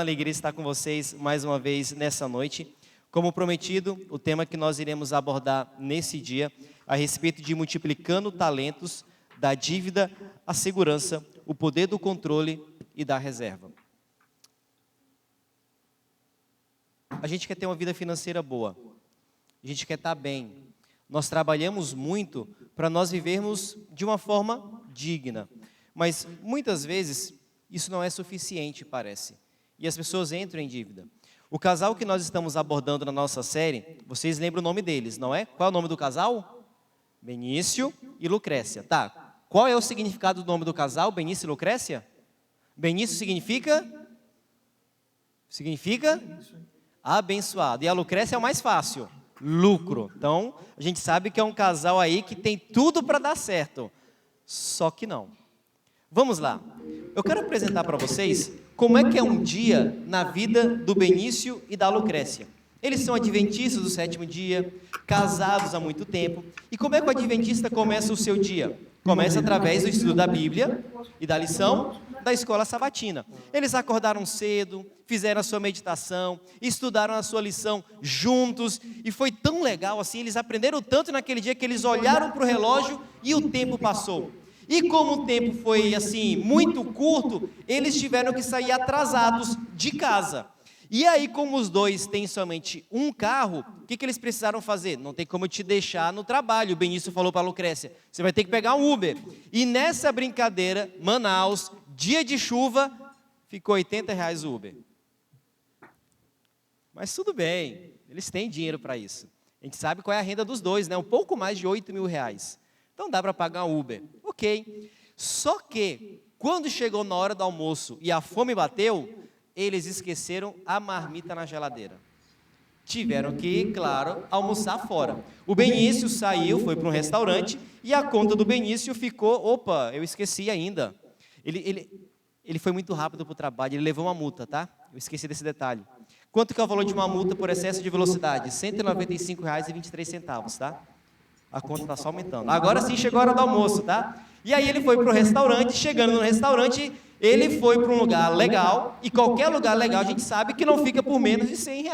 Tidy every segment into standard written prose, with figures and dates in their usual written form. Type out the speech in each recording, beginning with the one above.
Alegria estar com vocês mais uma vez nessa noite. Como prometido, o tema que nós iremos abordar nesse dia, a respeito de multiplicando talentos, da dívida à segurança, o poder do controle e da reserva. A gente quer ter uma vida financeira boa, a gente quer estar bem. Nós trabalhamos muito para nós vivermos de uma forma digna, mas muitas vezes isso não é suficiente, parece. E as pessoas entram em dívida. O casal que nós estamos abordando na nossa série, vocês lembram o nome deles, não é? Qual é o nome do casal? Benício e Lucrécia. Tá, qual é o significado do nome do casal, Benício e Lucrécia? Benício significa abençoado. E a Lucrécia é o mais fácil, lucro. Então, a gente sabe que é um casal aí que tem tudo para dar certo. Só que não. Vamos lá. Eu quero apresentar para vocês como é que é um dia na vida do Benício e da Lucrécia. Eles são adventistas do sétimo dia, casados há muito tempo. E como é que o adventista começa o seu dia? Começa através do estudo da Bíblia e da lição da escola sabatina. Eles acordaram cedo, fizeram a sua meditação, estudaram a sua lição juntos. E foi tão legal assim, eles aprenderam tanto naquele dia que eles olharam para o relógio e o tempo passou. E como o tempo foi assim, muito curto, eles tiveram que sair atrasados de casa. E aí, como os dois têm somente um carro, o que eles precisaram fazer? Não tem como eu te deixar no trabalho. O Benício falou para a Lucrécia, você vai ter que pegar um Uber. E nessa brincadeira, Manaus, dia de chuva, ficou R$ 80 o Uber. Mas tudo bem, eles têm dinheiro para isso. A gente sabe qual é a renda dos dois, né? Um pouco mais de R$ 8.000. Então dá para pagar um Uber. Ok. Só que, quando chegou na hora do almoço e a fome bateu, eles esqueceram a marmita na geladeira. Tiveram que, claro, almoçar fora. O Benício saiu, foi para um restaurante e a conta do Benício ficou, opa, eu esqueci ainda. Ele foi muito rápido para o trabalho, ele levou uma multa, tá? Eu esqueci desse detalhe. Quanto que é o valor de uma multa por excesso de velocidade? R$ 195,23, tá? A conta está só aumentando. Agora sim chegou a hora do almoço, tá? E aí ele foi para o restaurante, chegando no restaurante, ele foi para um lugar legal, e qualquer lugar legal a gente sabe que não fica por menos de R$ 100.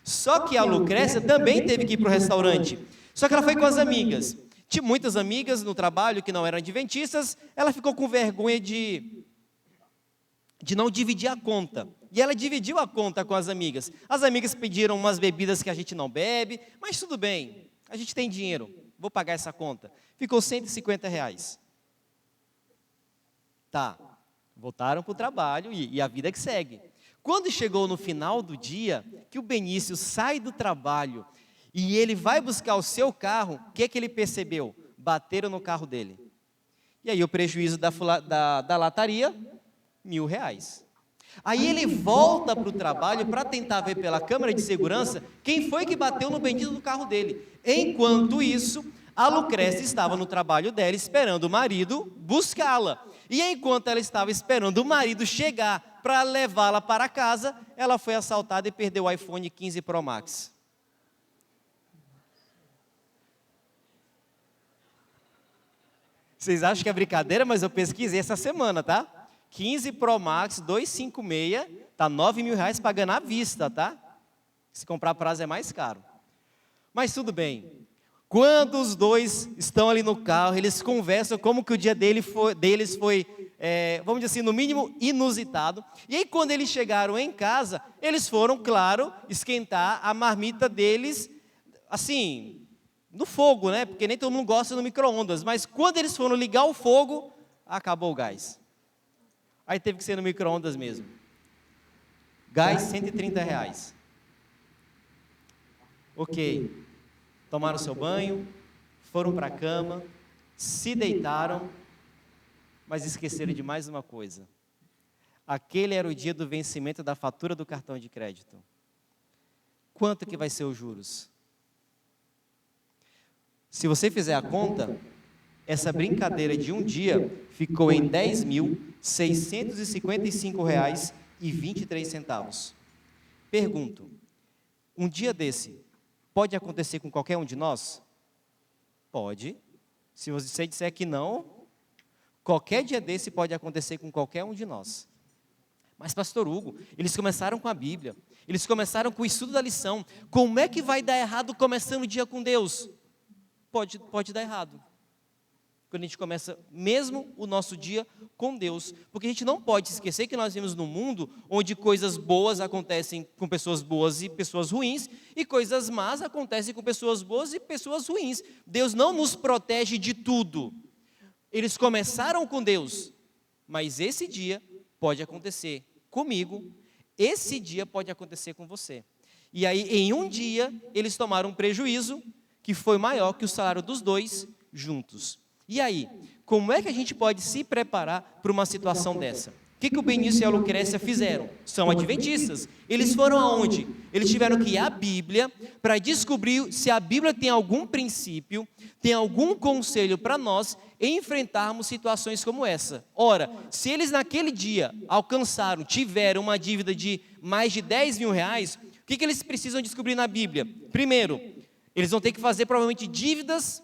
Só que a Lucrécia também teve que ir para o restaurante, só que ela foi com as amigas. Tinha muitas amigas no trabalho que não eram adventistas, ela ficou com vergonha de não dividir a conta. E ela dividiu a conta com as amigas. As amigas pediram umas bebidas que a gente não bebe, mas tudo bem. A gente tem dinheiro, vou pagar essa conta. Ficou R$ 150. Tá, voltaram para o trabalho e a vida que segue. Quando chegou no final do dia, que o Benício sai do trabalho e ele vai buscar o seu carro, o que ele percebeu? Bateram no carro dele. E aí o prejuízo da lataria, R$ 1.000. Aí ele volta para o trabalho para tentar ver pela câmera de segurança quem foi que bateu no bendito do carro dele. Enquanto isso, a Lucrécia estava no trabalho dela esperando o marido buscá-la. E enquanto ela estava esperando o marido chegar para levá-la para casa, ela foi assaltada e perdeu o iPhone 15 Pro Max. Vocês acham que é brincadeira? Mas eu pesquisei essa semana, tá? 15 Pro Max 256, tá R$ 9.000 pagando à vista, tá? Se comprar a prazo é mais caro. Mas tudo bem. Quando os dois estão ali no carro, eles conversam como que o dia deles foi, vamos dizer assim, no mínimo inusitado. E aí quando eles chegaram em casa, eles foram, claro, esquentar a marmita deles, assim, no fogo, né? Porque nem todo mundo gosta no micro-ondas. Mas quando eles foram ligar o fogo, acabou o gás. Aí teve que ser no micro-ondas mesmo. Gás, R$ 130. Ok. Tomaram seu banho, foram para a cama, se deitaram, mas esqueceram de mais uma coisa. Aquele era o dia do vencimento da fatura do cartão de crédito. Quanto que vai ser os juros? Se você fizer a conta, essa brincadeira de um dia ficou em R$ 10.655,23. Pergunto, um dia desse pode acontecer com qualquer um de nós? Pode. Se você disser que não, qualquer dia desse pode acontecer com qualquer um de nós. Mas, pastor Hugo, eles começaram com a Bíblia, eles começaram com o estudo da lição. Como é que vai dar errado começando o dia com Deus? Pode dar errado. Quando a gente começa mesmo o nosso dia com Deus. Porque a gente não pode esquecer que nós vivemos num mundo onde coisas boas acontecem com pessoas boas e pessoas ruins, e coisas más acontecem com pessoas boas e pessoas ruins. Deus não nos protege de tudo. Eles começaram com Deus, mas esse dia pode acontecer comigo, esse dia pode acontecer com você. E aí, em um dia, eles tomaram um prejuízo que foi maior que o salário dos dois juntos. E aí, como é que a gente pode se preparar para uma situação dessa? O que o Benício e a Lucrécia fizeram? São adventistas. Eles foram aonde? Eles tiveram que ir à Bíblia para descobrir se a Bíblia tem algum princípio, tem algum conselho para nós enfrentarmos situações como essa. Ora, se eles naquele dia tiveram uma dívida de mais de 10 mil reais, o que eles precisam descobrir na Bíblia? Primeiro, eles vão ter que fazer provavelmente dívidas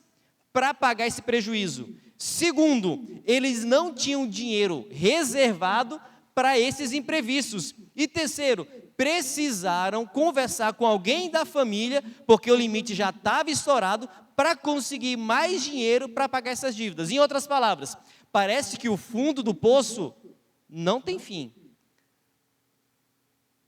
para pagar esse prejuízo. Segundo, eles não tinham dinheiro reservado para esses imprevistos. E terceiro, precisaram conversar com alguém da família, porque o limite já estava estourado, para conseguir mais dinheiro para pagar essas dívidas. Em outras palavras, parece que o fundo do poço não tem fim.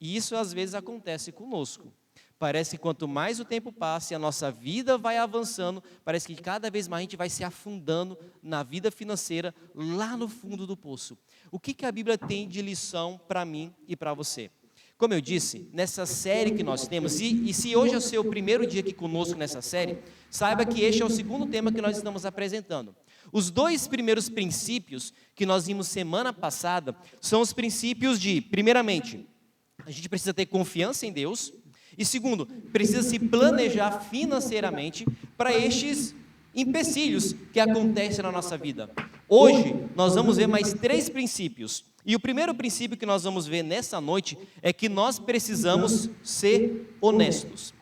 E isso às vezes acontece conosco. Parece que quanto mais o tempo passa e a nossa vida vai avançando, parece que cada vez mais a gente vai se afundando na vida financeira, lá no fundo do poço. O que a Bíblia tem de lição para mim e para você? Como eu disse, nessa série que nós temos, e se hoje é o seu primeiro dia aqui conosco nessa série, saiba que este é o segundo tema que nós estamos apresentando. Os dois primeiros princípios que nós vimos semana passada são os princípios de, primeiramente, a gente precisa ter confiança em Deus. E segundo, precisa se planejar financeiramente para estes empecilhos que acontecem na nossa vida. Hoje, nós vamos ver mais 3 princípios. E o primeiro princípio que nós vamos ver nessa noite é que nós precisamos ser honestos.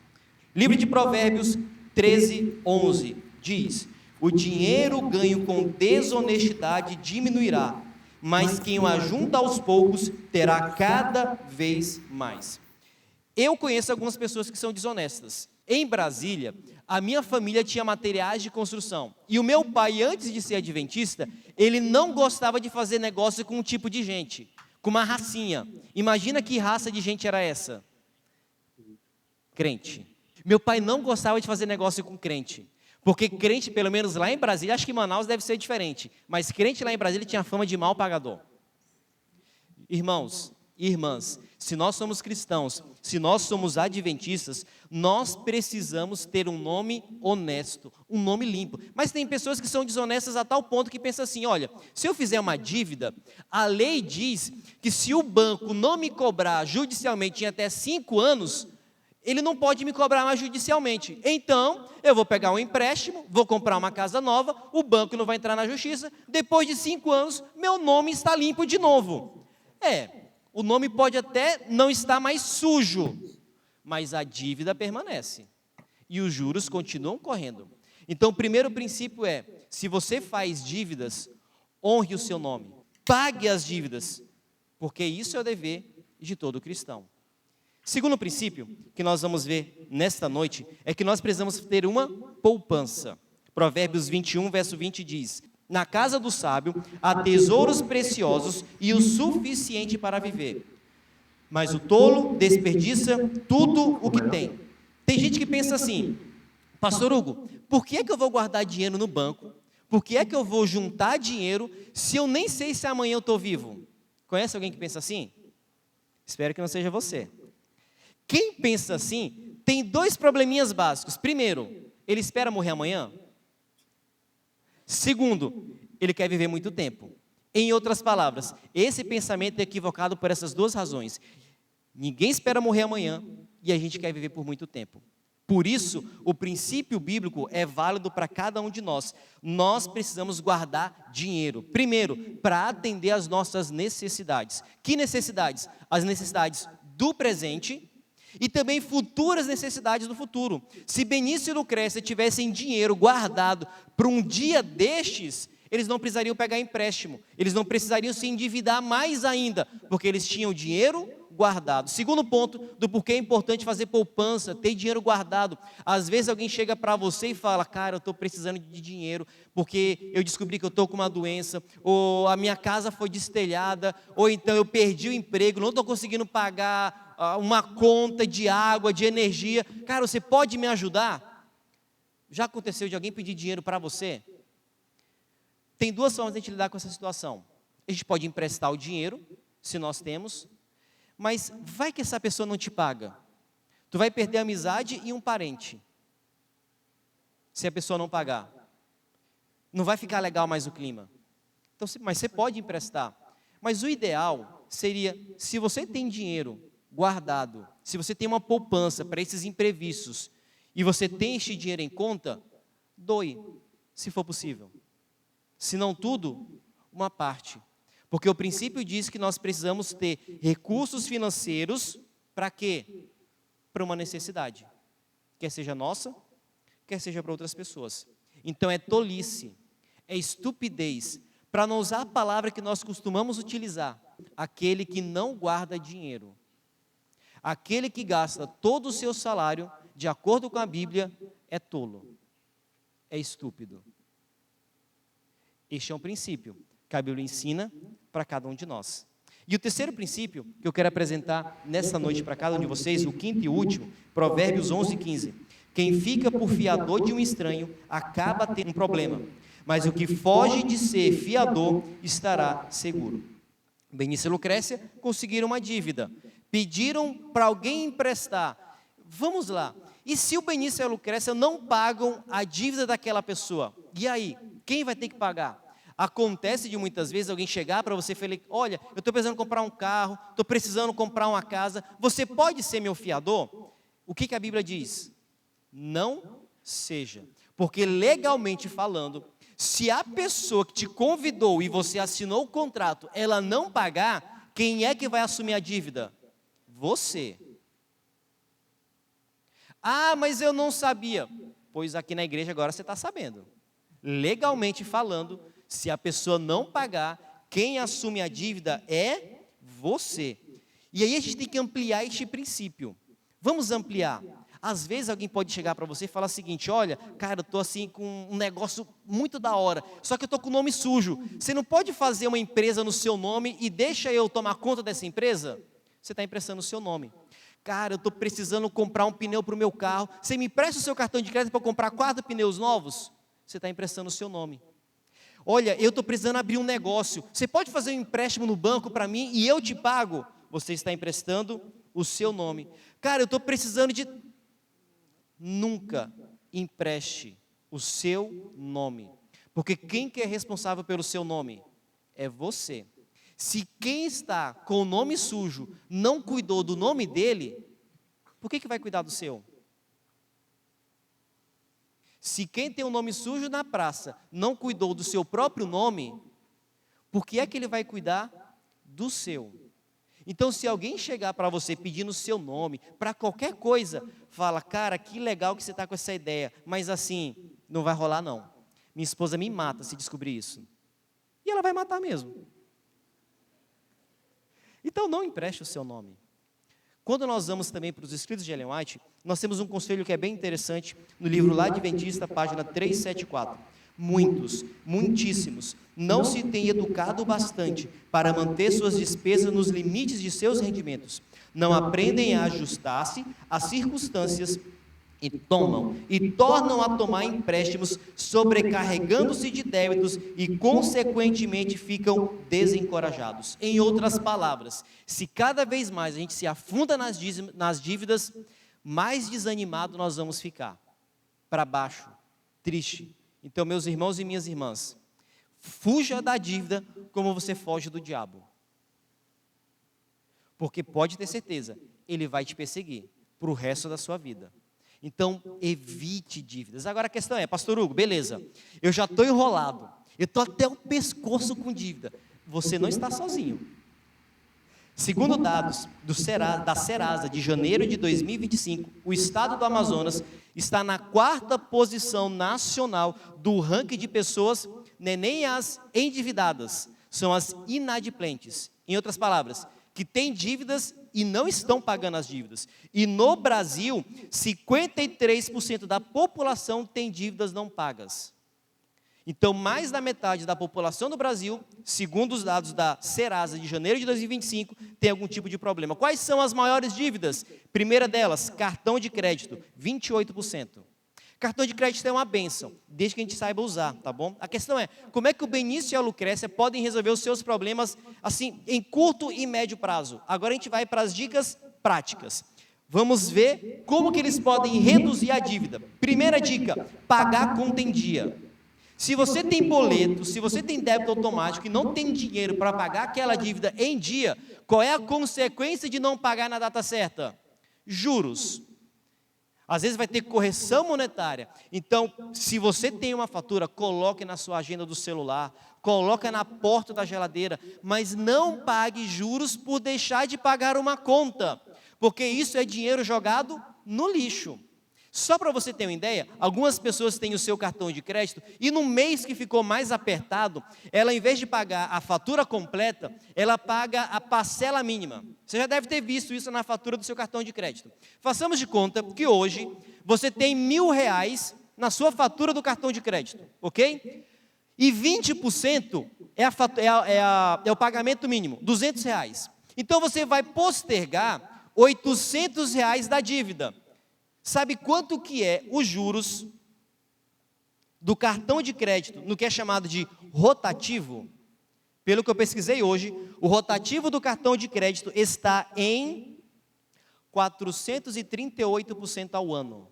Livro de Provérbios 13:11 diz: o dinheiro ganho com desonestidade diminuirá, mas quem o ajunta aos poucos terá cada vez mais. Eu conheço algumas pessoas que são desonestas. Em Brasília, a minha família tinha materiais de construção. E o meu pai, antes de ser adventista, ele não gostava de fazer negócio com um tipo de gente, com uma racinha. Imagina que raça de gente era essa? Crente. Meu pai não gostava de fazer negócio com crente. Porque crente, pelo menos lá em Brasília, acho que em Manaus deve ser diferente, mas crente lá em Brasília tinha fama de mal pagador. Irmãos e irmãs, se nós somos cristãos, se nós somos adventistas, nós precisamos ter um nome honesto, um nome limpo. Mas tem pessoas que são desonestas a tal ponto que pensam assim: olha, se eu fizer uma dívida, a lei diz que se o banco não me cobrar judicialmente em até 5 anos, ele não pode me cobrar mais judicialmente. Então, eu vou pegar um empréstimo, vou comprar uma casa nova, o banco não vai entrar na justiça, depois de 5 anos, meu nome está limpo de novo. O nome pode até não estar mais sujo, mas a dívida permanece. E os juros continuam correndo. Então, o primeiro princípio é: se você faz dívidas, honre o seu nome. Pague as dívidas, porque isso é o dever de todo cristão. Segundo princípio que nós vamos ver nesta noite é que nós precisamos ter uma poupança. Provérbios 21, verso 20 diz: na casa do sábio há tesouros preciosos e o suficiente para viver. Mas o tolo desperdiça tudo o que tem. Tem gente que pensa assim: pastor Hugo, por que é que eu vou guardar dinheiro no banco? Por que é que eu vou juntar dinheiro se eu nem sei se amanhã eu estou vivo? Conhece alguém que pensa assim? Espero que não seja você. Quem pensa assim tem 2 probleminhas básicos. Primeiro, ele espera morrer amanhã. Segundo, ele quer viver muito tempo. Em outras palavras, esse pensamento é equivocado por essas 2 razões. Ninguém espera morrer amanhã e a gente quer viver por muito tempo. Por isso, o princípio bíblico é válido para cada um de nós. Nós precisamos guardar dinheiro. Primeiro, para atender às nossas necessidades. Que necessidades? As necessidades do presente e também futuras necessidades do futuro. Se Benício e Lucrécia tivessem dinheiro guardado para um dia destes, eles não precisariam pegar empréstimo, eles não precisariam se endividar mais ainda, porque eles tinham dinheiro guardado. Segundo ponto do porquê é importante fazer poupança, ter dinheiro guardado. Às vezes alguém chega para você e fala, cara, eu estou precisando de dinheiro, porque eu descobri que eu estou com uma doença, ou a minha casa foi destelhada, ou então eu perdi o emprego, não estou conseguindo pagar uma conta de água, de energia. Cara, você pode me ajudar? Já aconteceu de alguém pedir dinheiro para você? Tem duas formas de a gente lidar com essa situação. A gente pode emprestar o dinheiro, se nós temos, mas vai que essa pessoa não te paga. Tu vai perder a amizade e um parente, se a pessoa não pagar. Não vai ficar legal mais o clima. Então, mas você pode emprestar. Mas o ideal seria, se você tem dinheiro guardado, se você tem uma poupança para esses imprevistos, e você tem este dinheiro em conta, doe, se for possível. Se não tudo, uma parte. Porque o princípio diz que nós precisamos ter recursos financeiros para quê? Para uma necessidade. Quer seja nossa, quer seja para outras pessoas. Então é tolice, é estupidez, para não usar a palavra que nós costumamos utilizar, aquele que não guarda dinheiro. Aquele que gasta todo o seu salário, de acordo com a Bíblia, é tolo, é estúpido. Este é um princípio que a Bíblia ensina para cada um de nós. E o terceiro princípio que eu quero apresentar nessa noite para cada um de vocês, o quinto e último, Provérbios 11:15. Quem fica por fiador de um estranho acaba tendo um problema, mas o que foge de ser fiador estará seguro. Benício e Lucrécia conseguiram uma dívida, pediram para alguém emprestar. Vamos lá, e se o Benício e a Lucrécia não pagam a dívida daquela pessoa? E aí, quem vai ter que pagar? Acontece de muitas vezes alguém chegar para você e falar, olha, eu estou precisando comprar um carro, estou precisando comprar uma casa, você pode ser meu fiador? O que a Bíblia diz? Não seja, porque legalmente falando, se a pessoa que te convidou e você assinou o contrato, ela não pagar, quem é que vai assumir a dívida? Você. Ah, mas eu não sabia. Pois aqui na igreja agora você está sabendo. Legalmente falando, se a pessoa não pagar, quem assume a dívida é você. E aí a gente tem que ampliar este princípio. Vamos ampliar. Às vezes alguém pode chegar para você e falar o seguinte, olha, cara, eu estou assim com um negócio muito da hora, só que eu estou com o nome sujo. Você não pode fazer uma empresa no seu nome e deixa eu tomar conta dessa empresa? Você está emprestando o seu nome. Cara, eu estou precisando comprar um pneu para o meu carro. Você me empresta o seu cartão de crédito para comprar 4 pneus novos? Você está emprestando o seu nome. Olha, eu estou precisando abrir um negócio. Você pode fazer um empréstimo no banco para mim e eu te pago? Você está emprestando o seu nome. Cara, eu estou precisando de... Nunca empreste o seu nome. Porque quem que é responsável pelo seu nome? É você. Se quem está com o nome sujo não cuidou do nome dele, por que vai cuidar do seu? Se quem tem o nome sujo na praça não cuidou do seu próprio nome, por que é que ele vai cuidar do seu? Então, se alguém chegar para você pedindo o seu nome, para qualquer coisa, fala, cara, que legal que você está com essa ideia, mas assim, não vai rolar não. Minha esposa me mata se descobrir isso. E ela vai matar mesmo. Então, não empreste o seu nome. Quando nós vamos também para os escritos de Ellen White, nós temos um conselho que é bem interessante, no livro Lá Adventista, página 374. Muitos, muitíssimos, não se têm educado bastante para manter suas despesas nos limites de seus rendimentos. Não aprendem a ajustar-se às circunstâncias e tornam a tomar empréstimos, sobrecarregando-se de débitos e, consequentemente, ficam desencorajados. Em outras palavras, se cada vez mais a gente se afunda nas dívidas, mais desanimado nós vamos ficar, para baixo, triste. Então, meus irmãos e minhas irmãs, fuja da dívida como você foge do diabo. Porque pode ter certeza, ele vai te perseguir para o resto da sua vida. Então, evite dívidas. Agora a questão é, pastor Hugo, beleza, eu já estou enrolado, eu estou até o pescoço com dívida. Você não está sozinho. Segundo dados da Serasa de janeiro de 2025, o estado do Amazonas está na 4ª posição nacional do ranking de pessoas não é nem as endividadas, são as inadimplentes. Em outras palavras, que têm dívidas e não estão pagando as dívidas. E no Brasil, 53% da população tem dívidas não pagas. Então, mais da metade da população do Brasil, segundo os dados da Serasa de janeiro de 2025, tem algum tipo de problema. Quais são as maiores dívidas? Primeira delas, cartão de crédito, 28%. Cartão de crédito é uma bênção, desde que a gente saiba usar, tá bom? A questão é, como é que o Benício e a Lucrécia podem resolver os seus problemas, assim, em curto e médio prazo? Agora a gente vai para as dicas práticas. Vamos ver como que eles podem reduzir a dívida. Primeira dica, pagar a conta em dia. Se você tem boleto, se você tem débito automático e não tem dinheiro para pagar aquela dívida em dia, qual é a consequência de não pagar na data certa? Juros. Às vezes vai ter correção monetária. Então, se você tem uma fatura, coloque na sua agenda do celular, coloque na porta da geladeira, mas não pague juros por deixar de pagar uma conta, porque isso é dinheiro jogado no lixo. Só para você ter uma ideia, algumas pessoas têm o seu cartão de crédito e no mês que ficou mais apertado, ela, em vez de pagar a fatura completa, ela paga a parcela mínima. Você já deve ter visto isso na fatura do seu cartão de crédito. Façamos de conta que hoje você tem R$1.000 na sua fatura do cartão de crédito, ok? E 20% é o pagamento mínimo, R$200. Então você vai postergar R$800 da dívida. Sabe quanto que é os juros do cartão de crédito, no que é chamado de rotativo? Pelo que eu pesquisei hoje, o rotativo do cartão de crédito está em 438% ao ano.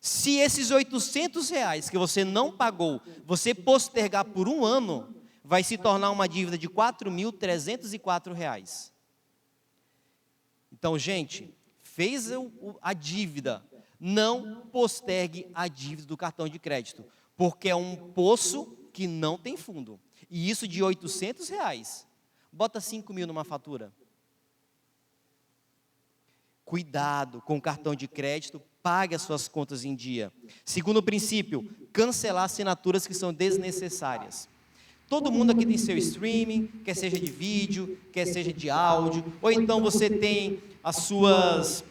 Se esses R$800 que você não pagou, você postergar por um ano, vai se tornar uma dívida de R$4.304. Então, gente, fez a dívida, não postergue a dívida do cartão de crédito, porque é um poço que não tem fundo. E isso de R$800, bota 5.000 numa fatura. Cuidado com o cartão de crédito, pague as suas contas em dia. Segundo princípio, cancelar assinaturas que são desnecessárias. Todo mundo aqui tem seu streaming, quer seja de vídeo, quer seja de áudio, ou então você tem as suas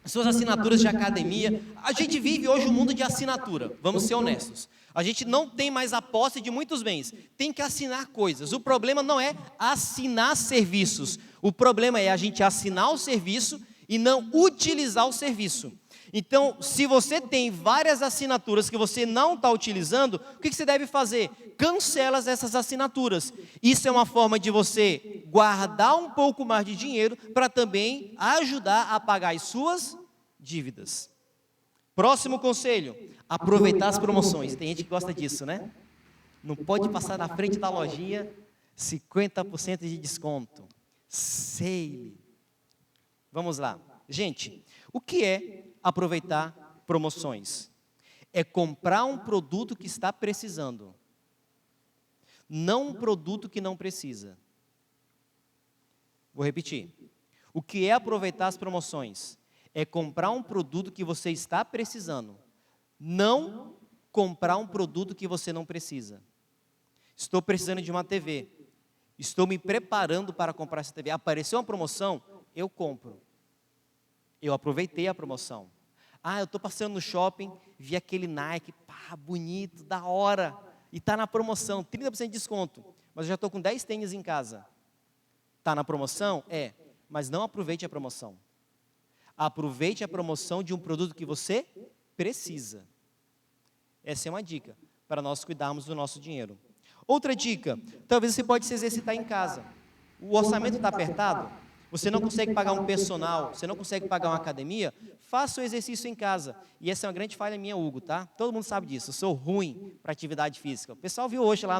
assinaturas de academia. A gente vive hoje um mundo de assinatura, vamos ser honestos. A gente não tem mais a posse de muitos bens, tem que assinar coisas. O problema não é assinar serviços, o problema é a gente assinar o serviço e não utilizar o serviço. Então, se você tem várias assinaturas que você não está utilizando, o que você deve fazer? Cancela essas assinaturas. Isso é uma forma de você guardar um pouco mais de dinheiro para também ajudar a pagar as suas dívidas. Próximo conselho, aproveitar as promoções. Tem gente que gosta disso, né? Não pode passar na frente da lojinha, 50% de desconto. Sale. Vamos lá. Gente, o que é aproveitar promoções? É comprar um produto que está precisando, não um produto que não precisa. Vou repetir. O que é aproveitar as promoções? É comprar um produto que você está precisando, não comprar um produto que você não precisa. Estou precisando de uma TV, estou me preparando para comprar essa TV. Apareceu uma promoção, eu compro. Eu aproveitei a promoção. Eu estou passando no shopping, vi aquele Nike, bonito, da hora, e está na promoção, 30% de desconto, mas eu já estou com 10 tênis em casa. Está na promoção? Mas não aproveite a promoção. Aproveite a promoção de um produto que você precisa. Essa é uma dica para nós cuidarmos do nosso dinheiro. Outra dica, talvez você pode se exercitar em casa. O orçamento está apertado, você não consegue pagar um personal, você não consegue pagar uma academia, faça o exercício em casa. E essa é uma grande falha minha, Hugo, tá? Todo mundo sabe disso, eu sou ruim para atividade física. O pessoal viu hoje lá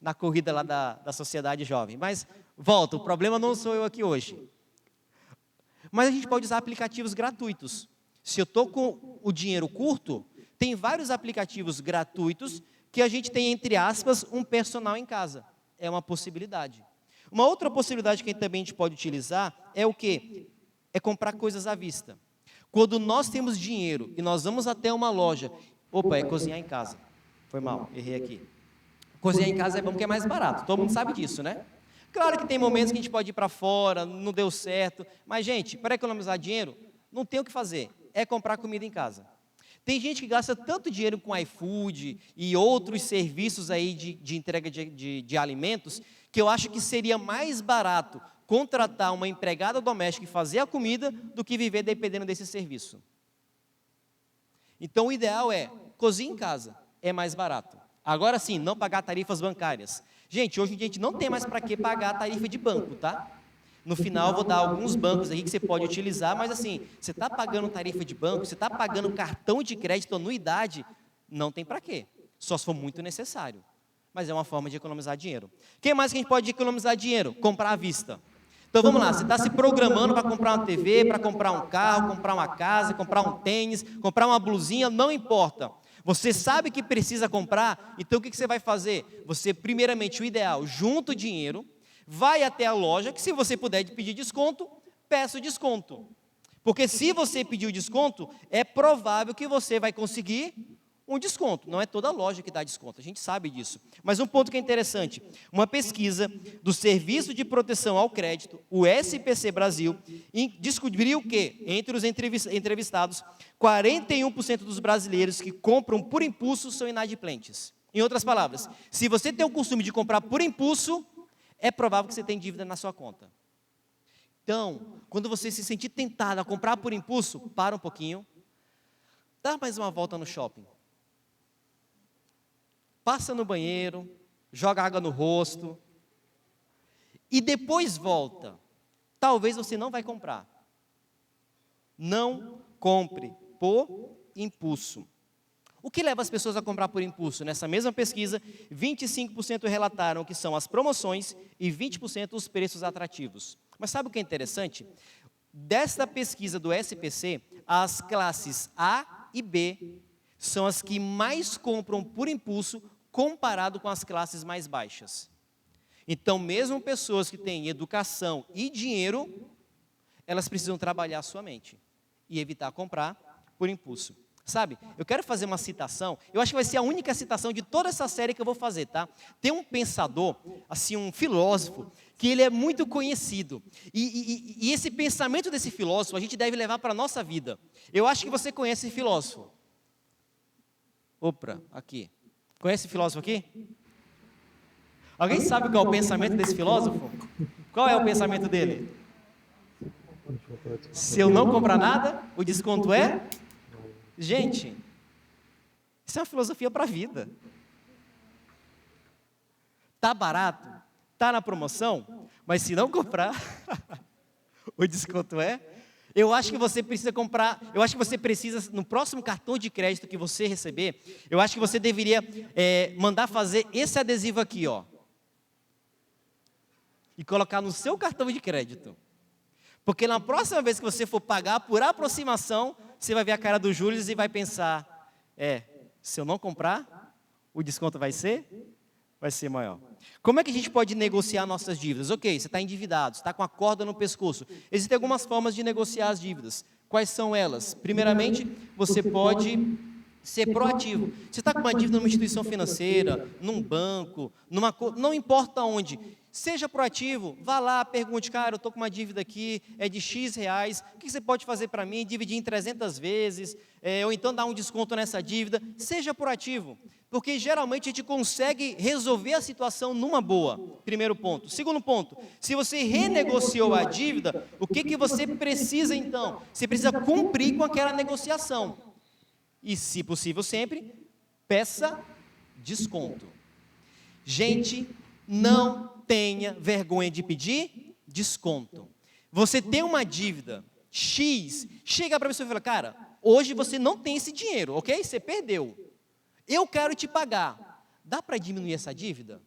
na corrida lá da Sociedade Jovem. Mas, volta, o problema não sou eu aqui hoje. Mas a gente pode usar aplicativos gratuitos. Se eu estou com o dinheiro curto, tem vários aplicativos gratuitos que a gente tem, entre aspas, um personal em casa. É uma possibilidade. Uma outra possibilidade que também a gente pode utilizar é o quê? É comprar coisas à vista. Quando nós temos dinheiro e nós vamos até uma loja, é cozinhar em casa. Foi mal, errei aqui. Cozinhar em casa é bom porque é mais barato, todo mundo sabe disso, né? Claro que tem momentos que a gente pode ir para fora, não deu certo, mas, gente, para economizar dinheiro, não tem o que fazer, é comprar comida em casa. Tem gente que gasta tanto dinheiro com iFood e outros serviços aí de entrega de alimentos, que eu acho que seria mais barato contratar uma empregada doméstica e fazer a comida do que viver dependendo desse serviço. Então, o ideal é cozinhar em casa, é mais barato. Agora sim, não pagar tarifas bancárias. Gente, hoje em dia a gente não tem mais para que pagar a tarifa de banco, tá? No final eu vou dar alguns bancos aí que você pode utilizar, mas assim, você está pagando tarifa de banco, você está pagando cartão de crédito, anuidade, não tem para quê, só se for muito necessário. Mas é uma forma de economizar dinheiro. O que mais que a gente pode economizar dinheiro? Comprar à vista. Então vamos lá, você está se programando para comprar uma TV, para comprar um carro, comprar uma casa, comprar um tênis, comprar uma blusinha, não importa. Você sabe que precisa comprar, então o que você vai fazer? Você, primeiramente, o ideal, junta o dinheiro, vai até a loja, que se você puder pedir desconto, peça o desconto. Porque se você pedir o desconto, é provável que você vai conseguir um desconto. Não é toda loja que dá desconto, a gente sabe disso. Mas um ponto que é interessante, uma pesquisa do Serviço de Proteção ao Crédito, o SPC Brasil, descobriu que, entre os entrevistados, 41% dos brasileiros que compram por impulso são inadimplentes. Em outras palavras, se você tem o costume de comprar por impulso, é provável que você tenha dívida na sua conta. Então, quando você se sentir tentado a comprar por impulso, para um pouquinho, dá mais uma volta no shopping. Passa no banheiro, joga água no rosto, e depois volta. Talvez você não vai comprar. Não compre por impulso. O que leva as pessoas a comprar por impulso? Nessa mesma pesquisa, 25% relataram que são as promoções e 20% os preços atrativos. Mas sabe o que é interessante? Desta pesquisa do SPC, as classes A e B são as que mais compram por impulso comparado com as classes mais baixas. Então, mesmo pessoas que têm educação e dinheiro, elas precisam trabalhar a sua mente e evitar comprar por impulso. Sabe, eu quero fazer uma citação, eu acho que vai ser a única citação de toda essa série que eu vou fazer, tá? Tem um pensador, assim, um filósofo, que ele é muito conhecido. E esse pensamento desse filósofo a gente deve levar para a nossa vida. Eu acho que você conhece esse filósofo. Opa, aqui. Conhece esse filósofo aqui? Alguém sabe qual é o pensamento desse filósofo? Qual é o pensamento dele? Se eu não comprar nada, o desconto é... Gente, isso é uma filosofia para a vida. Tá barato, tá na promoção, mas se não comprar, o desconto é... Eu acho que você precisa comprar, eu acho que você precisa, no próximo cartão de crédito que você receber, eu acho que você deveria mandar fazer esse adesivo aqui, ó. E colocar no seu cartão de crédito. Porque na próxima vez que você for pagar por aproximação, você vai ver a cara do Júlio e vai pensar, se eu não comprar, o desconto vai ser maior. Como é que a gente pode negociar nossas dívidas? Ok, você está endividado, você está com a corda no pescoço. Existem algumas formas de negociar as dívidas. Quais são elas? Primeiramente, você pode ser proativo. Você está com uma dívida numa instituição financeira, num banco, não importa onde. Seja proativo, vá lá, pergunte, cara, eu estou com uma dívida aqui, é de X reais, o que você pode fazer para mim? Dividir em 300 vezes, ou então dar um desconto nessa dívida. Seja proativo, porque geralmente a gente consegue resolver a situação numa boa, primeiro ponto. Segundo ponto, se você renegociou a dívida, o que você precisa então? Você precisa cumprir com aquela negociação. E, se possível sempre, peça desconto. Gente, não tenha vergonha de pedir desconto. Você tem uma dívida X, chega para a pessoa e fala, cara, hoje você não tem esse dinheiro, ok? Você perdeu. Eu quero te pagar. Dá para diminuir essa dívida?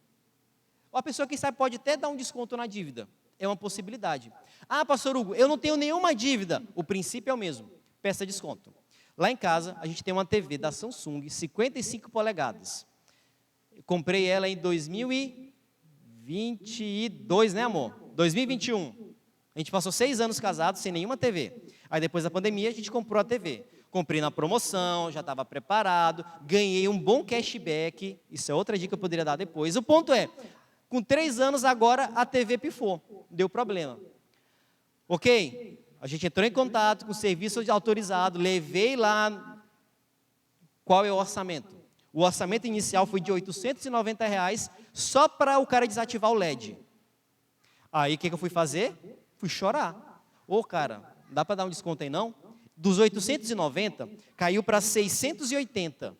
A pessoa, quem sabe, pode até dar um desconto na dívida. É uma possibilidade. Ah, pastor Hugo, eu não tenho nenhuma dívida. O princípio é o mesmo. Peça desconto. Lá em casa, a gente tem uma TV da Samsung, 55 polegadas. Eu comprei ela em 2022, né, amor? 2021. A gente passou 6 anos casados sem nenhuma TV. Aí depois da pandemia a gente comprou a TV. Comprei na promoção, já estava preparado, ganhei um bom cashback. Isso é outra dica que eu poderia dar depois. O ponto é, com 3 anos agora a TV pifou, deu problema. Ok? A gente entrou em contato com o serviço autorizado, levei lá. Qual é o orçamento? O orçamento inicial foi de R$890 só para o cara desativar o LED. Aí o que eu fui fazer? Fui chorar. Ô cara, dá para dar um desconto aí não? Dos 890, caiu para 680.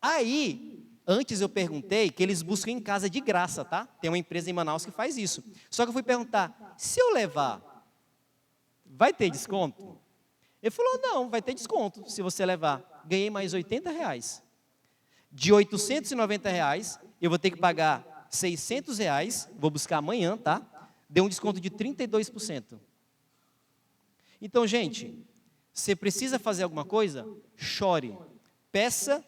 Aí, antes eu perguntei que eles buscam em casa de graça, tá? Tem uma empresa em Manaus que faz isso. Só que eu fui perguntar, se eu levar, vai ter desconto? Ele falou, não, vai ter desconto se você levar. Ganhei mais R$80. De R$890, eu vou ter que pagar R$600, vou buscar amanhã, tá? Deu um desconto de 32%. Então, gente, você precisa fazer alguma coisa? Chore. Peça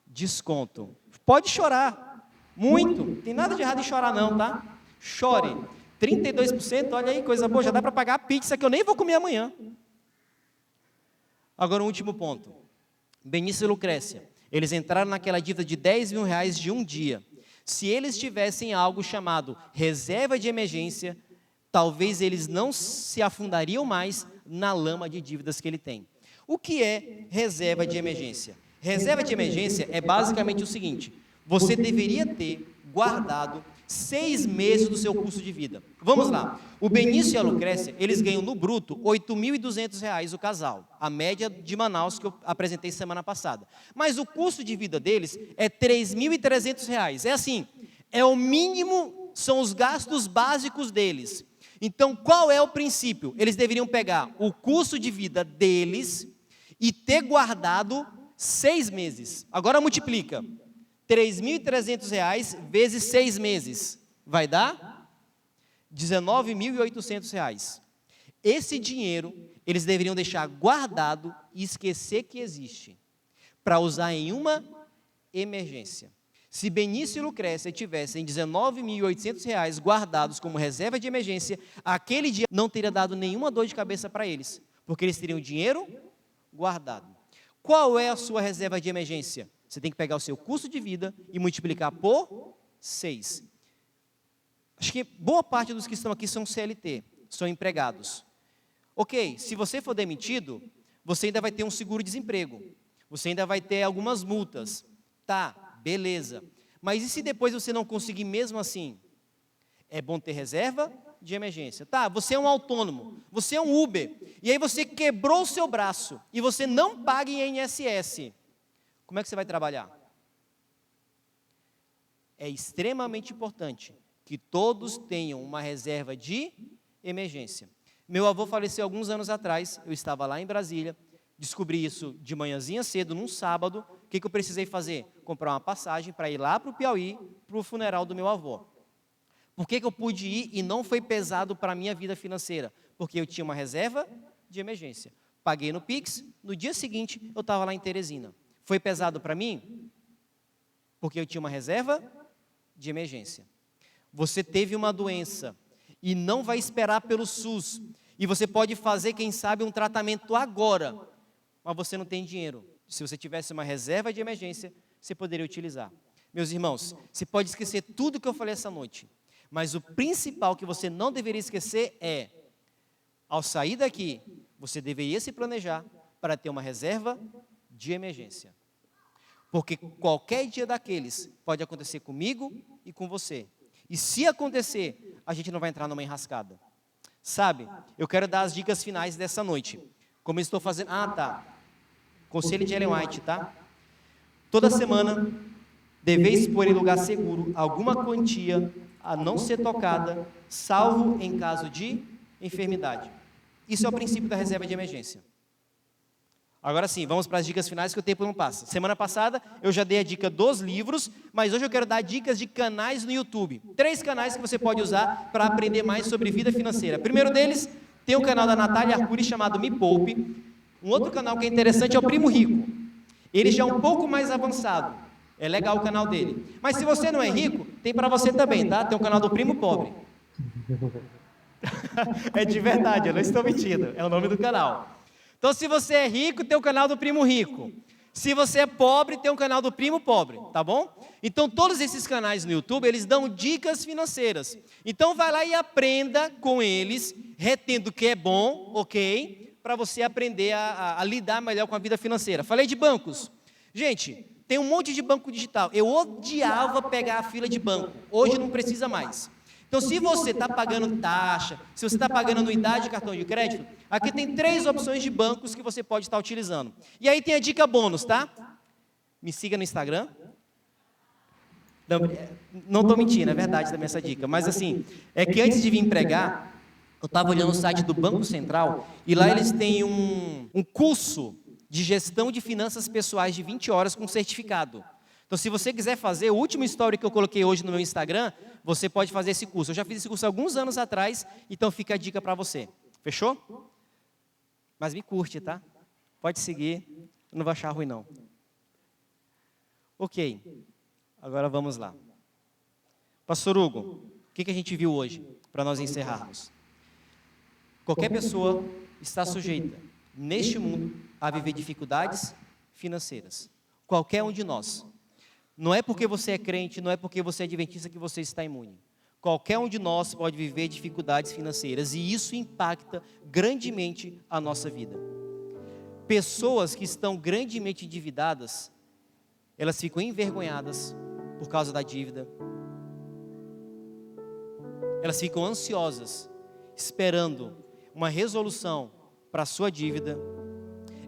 desconto. Pode chorar. Muito. Não tem nada de errado em chorar não, tá? Chore. 32%, olha aí, coisa boa. Já dá para pagar a pizza que eu nem vou comer amanhã. Agora, um último ponto. Benício e Lucrécia. Eles entraram naquela dívida de R$10.000 de um dia. Se eles tivessem algo chamado reserva de emergência, talvez eles não se afundariam mais na lama de dívidas que ele tem. O que é reserva de emergência? Reserva de emergência é basicamente o seguinte, você deveria ter guardado 6 meses do seu custo de vida. Vamos lá, o Benício e a Lucrécia, eles ganham no bruto R$8.200 o casal, a média de Manaus que eu apresentei semana passada. Mas o custo de vida deles é R$3.300, é assim, é o mínimo, são os gastos básicos deles. Então, qual é o princípio? Eles deveriam pegar o custo de vida deles e ter guardado 6 meses. Agora multiplica. R$3.300 vezes 6 meses. Vai dar R$19.800. Esse dinheiro, eles deveriam deixar guardado e esquecer que existe, para usar em uma emergência. Se Benício e Lucrécia tivessem R$19.800 guardados como reserva de emergência, aquele dia não teria dado nenhuma dor de cabeça para eles, porque eles teriam dinheiro guardado. Qual é a sua reserva de emergência? Você tem que pegar o seu custo de vida e multiplicar por 6. Acho que boa parte dos que estão aqui são CLT, são empregados. Ok, se você for demitido, você ainda vai ter um seguro-desemprego, você ainda vai ter algumas multas. Tá. Beleza, mas e se depois você não conseguir mesmo assim? É bom ter reserva de emergência. Tá, você é um autônomo, você é um Uber, e aí você quebrou o seu braço, e você não paga em INSS. Como é que você vai trabalhar? É extremamente importante que todos tenham uma reserva de emergência. Meu avô faleceu alguns anos atrás, eu estava lá em Brasília, descobri isso de manhãzinha cedo, num sábado. O que eu precisei fazer? Comprar uma passagem para ir lá para o Piauí, para o funeral do meu avô. Por que eu pude ir e não foi pesado para a minha vida financeira? Porque eu tinha uma reserva de emergência. Paguei no Pix, no dia seguinte eu estava lá em Teresina. Foi pesado para mim? Porque eu tinha uma reserva de emergência. Você teve uma doença e não vai esperar pelo SUS. E você pode fazer, quem sabe, um tratamento agora, mas você não tem dinheiro. Se você tivesse uma reserva de emergência, você poderia utilizar. Meus irmãos, você pode esquecer tudo que eu falei essa noite, mas o principal que você não deveria esquecer é, ao sair daqui, você deveria se planejar para ter uma reserva de emergência. Porque qualquer dia daqueles pode acontecer comigo e com você. E se acontecer, a gente não vai entrar numa enrascada. Sabe, eu quero dar as dicas finais dessa noite. Como eu estou fazendo... Conselho de Ellen White, tá? Toda semana, deveis pôr em lugar seguro alguma quantia a não ser tocada, salvo em caso de enfermidade. Isso é o princípio da reserva de emergência. Agora sim, vamos para as dicas finais que o tempo não passa. Semana passada eu já dei a dica dos livros, mas hoje eu quero dar dicas de canais no YouTube. 3 canais que você pode usar para aprender mais sobre vida financeira. Primeiro deles, tem o canal da Natália Arcuri chamado Me Poupe. Um outro canal que é interessante é o Primo Rico. Ele já é um pouco mais avançado. É legal o canal dele. Mas se você não é rico, tem para você também, tá? Tem o canal do Primo Pobre. É de verdade, eu não estou mentindo. É o nome do canal. Então, se você é rico, tem o canal do primo rico. Se você é pobre, tem o canal do primo pobre, tá bom? Então, todos esses canais no YouTube, eles dão dicas financeiras. Então, vai lá e aprenda com eles, retendo o que é bom, ok? Para você aprender a lidar melhor com a vida financeira. Falei de bancos. Gente, tem um monte de banco digital. Eu odiava pegar a fila de banco. Hoje não precisa mais. Então, se você está pagando taxa, se você está pagando anuidade de cartão de crédito, aqui tem 3 opções de bancos que você pode estar utilizando. E aí tem a dica bônus, tá? Me siga no Instagram. Não estou mentindo, é verdade também essa dica. Mas assim, é que antes de vir pregar, eu estava olhando o site do Banco Central e lá eles têm um curso de gestão de finanças pessoais de 20 horas com certificado. Então, se você quiser fazer, o último story que eu coloquei hoje no meu Instagram, você pode fazer esse curso. Eu já fiz esse curso há alguns anos atrás, então fica a dica para você. Fechou? Mas me curte, tá? Pode seguir, eu não vou achar ruim não. Ok, agora vamos lá. Pastor Hugo, o que a gente viu hoje, para nós encerrarmos? Qualquer pessoa está sujeita, neste mundo, a viver dificuldades financeiras. Qualquer um de nós. Não é porque você é crente, não é porque você é adventista que você está imune. Qualquer um de nós pode viver dificuldades financeiras e isso impacta grandemente a nossa vida. Pessoas que estão grandemente endividadas, elas ficam envergonhadas por causa da dívida. Elas ficam ansiosas, esperando uma resolução para a sua dívida.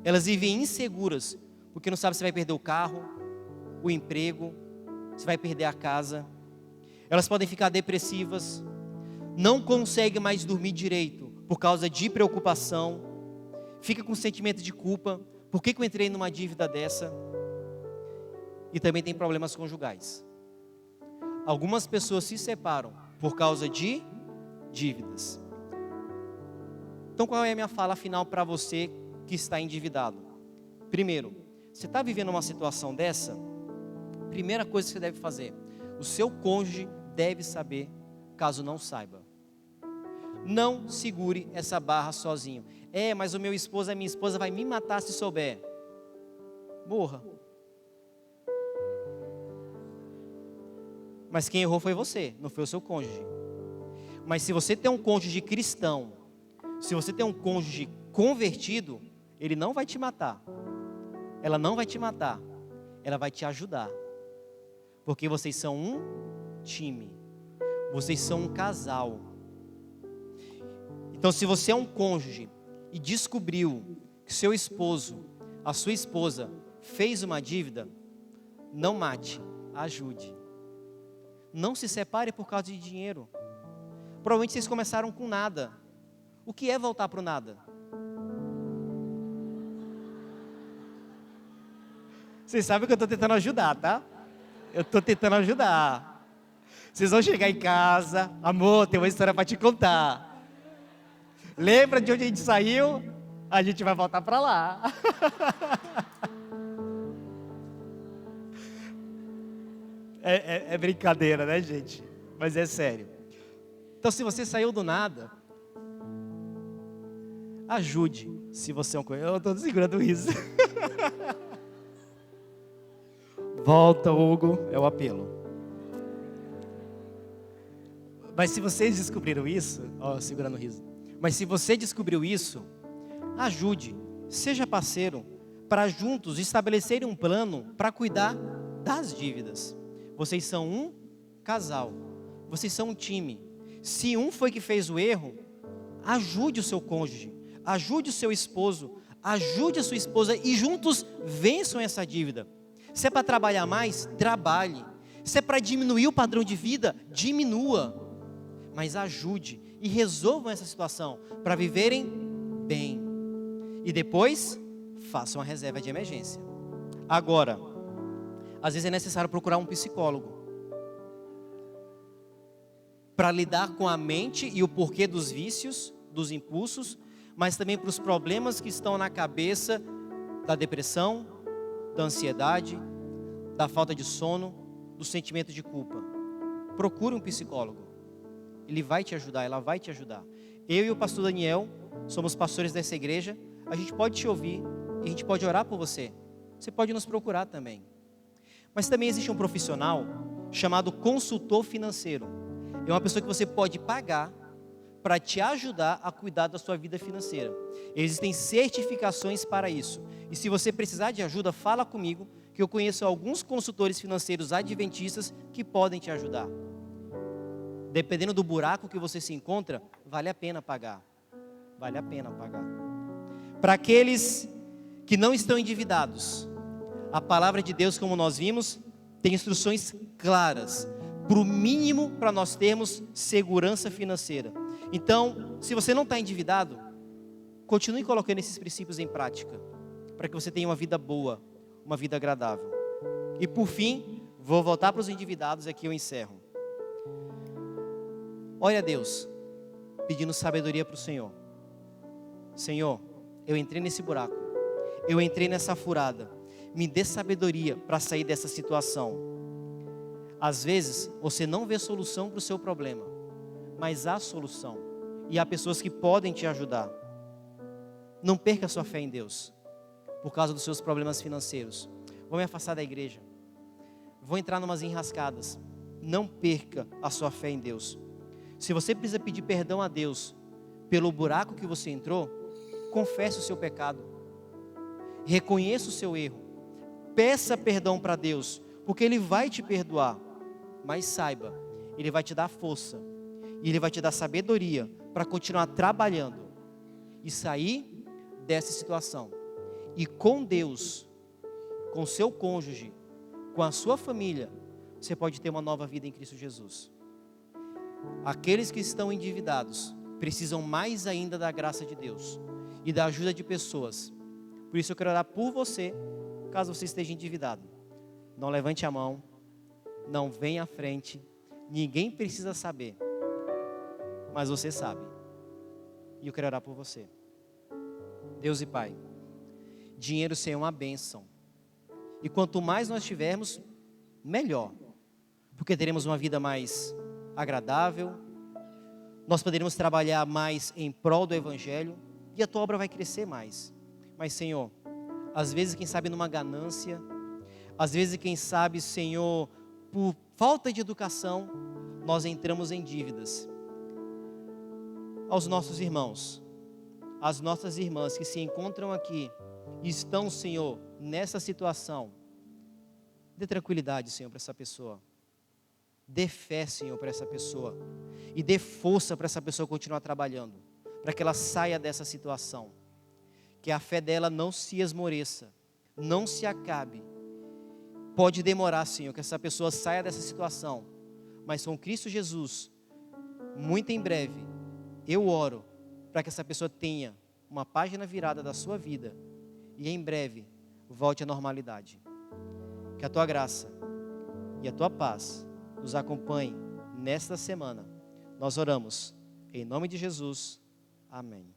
Elas vivem inseguras, porque não sabem se vai perder o carro, o emprego, se vai perder a casa. Elas podem ficar depressivas, não conseguem mais dormir direito por causa de preocupação, fica com sentimento de culpa, por que eu entrei numa dívida dessa? E também tem problemas conjugais. Algumas pessoas se separam por causa de dívidas. Então qual é a minha fala final para você que está endividado? Primeiro, você está vivendo uma situação dessa? Primeira coisa que você deve fazer, o seu cônjuge deve saber, caso não saiba. Não segure essa barra sozinho. Mas o meu esposo, a minha esposa vai me matar se souber. Morra. Mas quem errou foi você, não foi o seu cônjuge. Mas se você tem um cônjuge cristão, se você tem um cônjuge convertido, ele não vai te matar. Ela não vai te matar. Ela vai te ajudar. Porque vocês são um time. Vocês são um casal. Então, se você é um cônjuge e descobriu que seu esposo, a sua esposa, fez uma dívida, não mate, ajude. Não se separe por causa de dinheiro. Provavelmente vocês começaram com nada. O que é voltar para o nada? Vocês sabem que eu estou tentando ajudar, tá? Eu estou tentando ajudar. Vocês vão chegar em casa, amor, tem uma história para te contar. Lembra de onde a gente saiu? A gente vai voltar para lá. É brincadeira, né, gente? Mas é sério. Então, se você saiu do nada, ajude. Se você é um... Eu estou segurando o riso. Volta, Hugo, é o apelo. Mas se vocês descobriram isso, segurando o riso. Mas se você descobriu isso, ajude, seja parceiro, para juntos estabelecerem um plano para cuidar das dívidas. Vocês são um casal, vocês são um time. Se um foi que fez o erro, ajude o seu cônjuge, ajude o seu esposo, ajude a sua esposa e juntos vençam essa dívida. Se é para trabalhar mais, trabalhe. Se é para diminuir o padrão de vida, diminua. Mas ajude e resolvam essa situação para viverem bem. E depois, façam uma reserva de emergência. Agora, às vezes é necessário procurar um psicólogo para lidar com a mente e o porquê dos vícios, dos impulsos, mas também para os problemas que estão na cabeça da depressão, da ansiedade, da falta de sono, do sentimento de culpa. Procure um psicólogo. Ele vai te ajudar, ela vai te ajudar. Eu e o pastor Daniel somos pastores dessa igreja. a gente pode te ouvir e a gente pode orar por você. Você pode nos procurar também. Mas também existe um profissional chamado consultor financeiro. É uma pessoa que você pode pagar para te ajudar a cuidar da sua vida financeira. Existem certificações para isso. E se você precisar de ajuda, fala comigo, que eu conheço alguns consultores financeiros adventistas que podem te ajudar. Dependendo do buraco que você se encontra, vale a pena pagar. Vale a pena pagar. Para aqueles que não estão endividados, a palavra de Deus, como nós vimos, tem instruções claras, para o mínimo para nós termos segurança financeira. Então, se você não está endividado, continue colocando esses princípios em prática, para que você tenha uma vida boa, uma vida agradável. E por fim, vou voltar para os endividados e aqui eu encerro. Olha a Deus, pedindo sabedoria para o Senhor. Senhor, eu entrei nesse buraco, eu entrei nessa furada, me dê sabedoria para sair dessa situação. Às vezes, você não vê solução para o seu problema, mas há solução, e há pessoas que podem te ajudar. Não perca a sua fé em Deus, por causa dos seus problemas financeiros. Vou me afastar da igreja, vou entrar numas enrascadas. Não perca a sua fé em Deus. Se você precisa pedir perdão a Deus pelo buraco que você entrou, confesse o seu pecado, reconheça o seu erro, peça perdão para Deus, porque Ele vai te perdoar. Mas saiba, Ele vai te dar força, e Ele vai te dar sabedoria para continuar trabalhando e sair dessa situação. E com Deus, com seu cônjuge, com a sua família, você pode ter uma nova vida em Cristo Jesus. Aqueles que estão endividados precisam mais ainda da graça de Deus e da ajuda de pessoas. Por isso eu quero orar por você, caso você esteja endividado. Não levante a mão, não venha à frente, ninguém precisa saber, mas você sabe. E eu quero orar por você. Deus e Pai, dinheiro ser uma bênção. E quanto mais nós tivermos, melhor. Porque teremos uma vida mais agradável, nós poderemos trabalhar mais em prol do Evangelho e a tua obra vai crescer mais. Mas Senhor, às vezes quem sabe numa ganância, às vezes quem sabe, Senhor, por falta de educação, nós entramos em dívidas. Aos nossos irmãos, às nossas irmãs que se encontram aqui e estão, Senhor, nessa situação, dê tranquilidade, Senhor, para essa pessoa. Dê fé, Senhor, para essa pessoa. E dê força para essa pessoa continuar trabalhando, para que ela saia dessa situação. Que a fé dela não se esmoreça, não se acabe. Pode demorar, Senhor, que essa pessoa saia dessa situação. Mas com Cristo Jesus, muito em breve, eu oro para que essa pessoa tenha uma página virada da sua vida. E em breve, volte à normalidade. Que a tua graça e a tua paz nos acompanhe nesta semana. Nós oramos em nome de Jesus. Amém.